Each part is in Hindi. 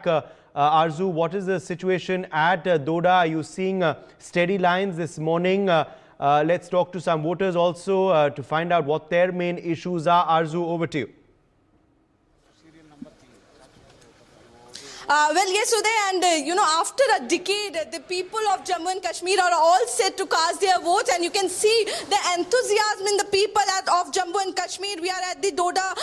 Arzu, what is the situation at Doda? Are you seeing steady lines this morning? Let's talk to some voters also to find out what their main issues are. Arzu, over to you. Well, yes, Uday, and after a decade, the people of Jammu and Kashmir are all set to cast their votes, and you can see the enthusiasm in the people of Jammu and Kashmir. We are at the Doda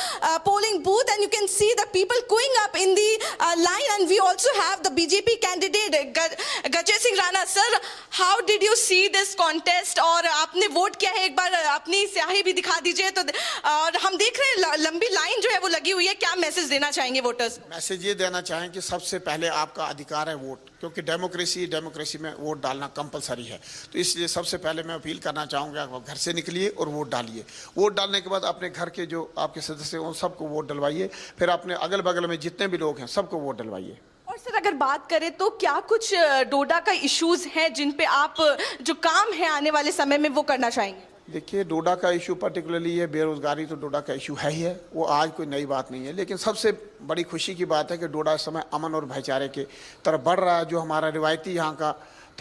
polling booth, and you can see the people queuing up in the line, and we also have the BJP candidate Gajay Singh Rana. Sir, how did you see this contest? और आपने वोट किया है, एक बार अपनी स्याही भी दिखा दीजिए। तो और हम देख रहे हैं लंबी लाइन जो है वो लगी हुई है, क्या मैसेज देना चाहेंगे वोटर्स? मैसेज ये देना चाहेंगे सबसे पहले आपका अधिकार है वोट, क्योंकि डेमोक्रेसी में वोट डालना कंपलसरी है। तो इसलिए सबसे पहले मैं अपील करना चाहूँगा आप घर से निकलिए और वोट डालिए। वोट डालने के बाद अपने घर के जो आपके सदस्य हैं उन सबको वोट डलवाइए, फिर अपने अगल बगल में जितने भी लोग हैं सबको वोट डलवाइए। और सर, अगर बात करें तो क्या कुछ डोडा का इश्यूज हैं जिन पे आप जो काम है आने वाले समय में वो करना चाहेंगे? देखिए, डोडा का इशू पर्टिकुलरली ये बेरोजगारी तो डोडा का इशू है ही है, वो आज कोई नई बात नहीं है। लेकिन सबसे बड़ी खुशी की बात है कि डोडा इस समय अमन और भाईचारे के तरफ बढ़ रहा है। जो हमारा रिवायती यहाँ का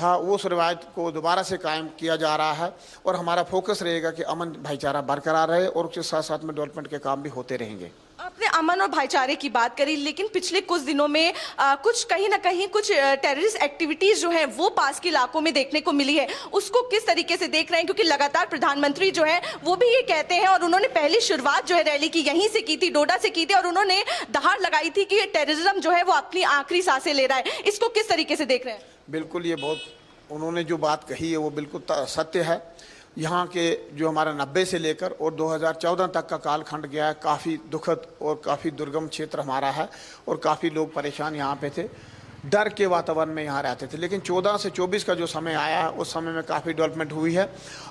था वो उस रिवायत को दोबारा से कायम किया जा रहा है, और हमारा फोकस रहेगा कि अमन भाईचारा बरकरार रहे और उसके साथ साथ में डेवलपमेंट के काम भी होते रहेंगे। आपने अमन और भाईचारे की बात करी, लेकिन पिछले कुछ दिनों में कुछ कहीं ना कहीं कुछ टेररिस्ट एक्टिविटीज जो है वो पास के इलाकों में देखने को मिली है। उसको किस तरीके से देख रहे हैं? क्योंकि लगातार प्रधानमंत्री जो है वो भी ये कहते हैं, और उन्होंने पहली शुरुआत जो है रैली की यहीं से की थी, डोडा से की थी, और उन्होंने दहाड़ लगाई थी कि ये टेररिज्म जो है वो अपनी आखिरी सांसें ले रहा है। इसको किस तरीके से देख रहे हैं? बिल्कुल, ये बहुत उन्होंने जो बात कही है वो बिल्कुल सत्य है। यहाँ के जो हमारा 90 से लेकर और 2014 तक का कालखंड गया है, काफ़ी दुखद और काफ़ी दुर्गम क्षेत्र हमारा है, और काफ़ी लोग परेशान यहाँ पे थे, डर के वातावरण में यहाँ रहते थे। लेकिन 14 से 24 का जो समय आया है उस समय में काफ़ी डेवलपमेंट हुई है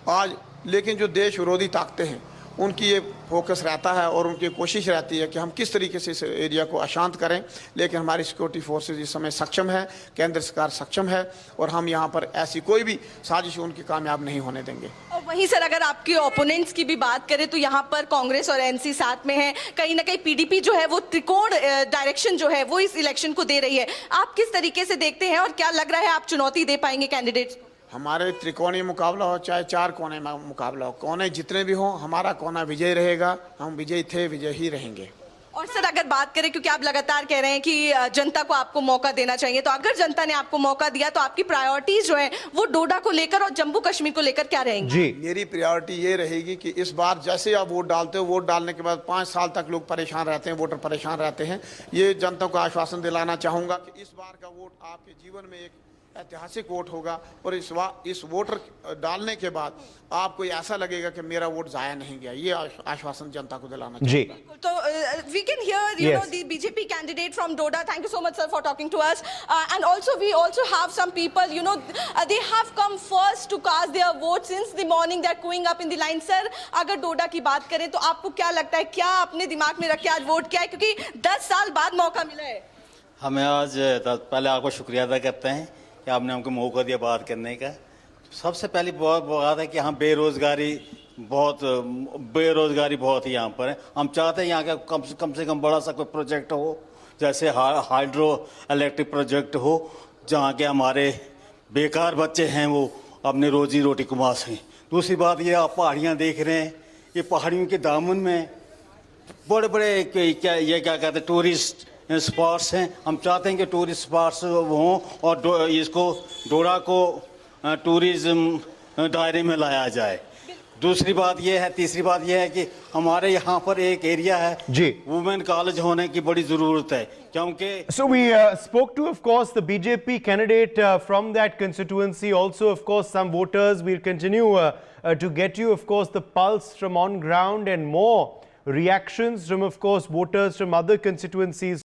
आज। लेकिन जो देश विरोधी ताकतें हैं उनकी ये फोकस रहता है और उनकी कोशिश रहती है कि हम किस तरीके से इस एरिया को अशांत करें। लेकिन हमारी सिक्योरिटी फोर्सेज इस समय सक्षम है, केंद्र सरकार सक्षम है, और हम यहाँ पर ऐसी कोई भी साजिश उनकी कामयाब नहीं होने देंगे। और वहीं सर, अगर आपके ओपोनेंट्स की भी बात करें तो यहाँ पर कांग्रेस और एनसी साथ में है, कहीं ना कहीं पीडीपी जो है वो त्रिकोण डायरेक्शन जो है वो इस इलेक्शन को दे रही है। आप किस तरीके से देखते हैं और क्या लग रहा है आप चुनौती दे पाएंगे कैंडिडेट्स? हमारे त्रिकोणीय मुकाबला हो चाहे चार कोने में मुकाबला हो, कोने जितने भी हों हमारा कोना विजय रहेगा। हम विजयी थे, विजय ही रहेंगे। और सर, अगर बात करें, क्योंकि आप लगातार कह रहे हैं कि जनता को आपको मौका देना चाहिए, तो अगर जनता ने आपको मौका दिया तो आपकी प्रायोरिटीज जो है वो डोडा को लेकर और जम्मू कश्मीर को लेकर क्या रहेंगी? जी, मेरी प्रायोरिटी ये रहेगी कि इस बार जैसे आप वोट डालते हो, वोट डालने के बाद 5 साल तक लोग परेशान रहते हैं, वोटर परेशान रहते हैं। ये जनता को आश्वासन दिलाना चाहूँगा कि इस बार का वोट आपके जीवन में एक ऐतिहासिक वोट होगा, और इस वोटर डालने के बाद आपको ऐसा लगेगा कि मेरा वोट जाया नहीं गया। ये आश्वासन जनता को दिलाना चाहिए। तो we can hear you know the BJP candidate from Doda. Thank you so much sir for talking to us, and also we also have some people, they have come first to cast their vote since the morning. They are queuing up in the line. Sir, अगर डोडा की बात करें तो आपको क्या लगता है, क्या आपने दिमाग में रख के आज वोट किया है? क्योंकि 10 साल बाद मौका मिला है। हमें आज पहले आपको शुक्रिया अदा करते हैं कि आपने हमको मौका दिया बात करने का। सबसे पहली बात है कि यहाँ बेरोज़गारी बहुत ही यहाँ पर है। हम चाहते हैं यहाँ का कम से कम बड़ा सा कोई प्रोजेक्ट हो, जैसे हाइड्रो इलेक्ट्रिक प्रोजेक्ट हो, जहाँ के हमारे बेकार बच्चे हैं वो अपनी रोजी रोटी कमा सकें। दूसरी बात ये, आप पहाड़ियाँ देख रहे हैं, ये पहाड़ियों के दामन में बड़े बड़े क्या कहते हैं टूरिस्ट स्पॉट्स हैं। हम चाहते हैं कि टूरिस्ट स्पॉट्स हों और इसको डोडा को टूरिज्म दायरे में लाया जाए। तीसरी बात यह है कि हमारे यहाँ पर एक एरिया है जी, वुमेन कॉलेज होने की बड़ी जरूरत है, क्योंकि So we spoke to, of course, the BJP candidate from that constituency. Also, of course, some voters. We'll continue to get you, of course, the pulse from on ground and more reactions from, of course, voters from other constituencies.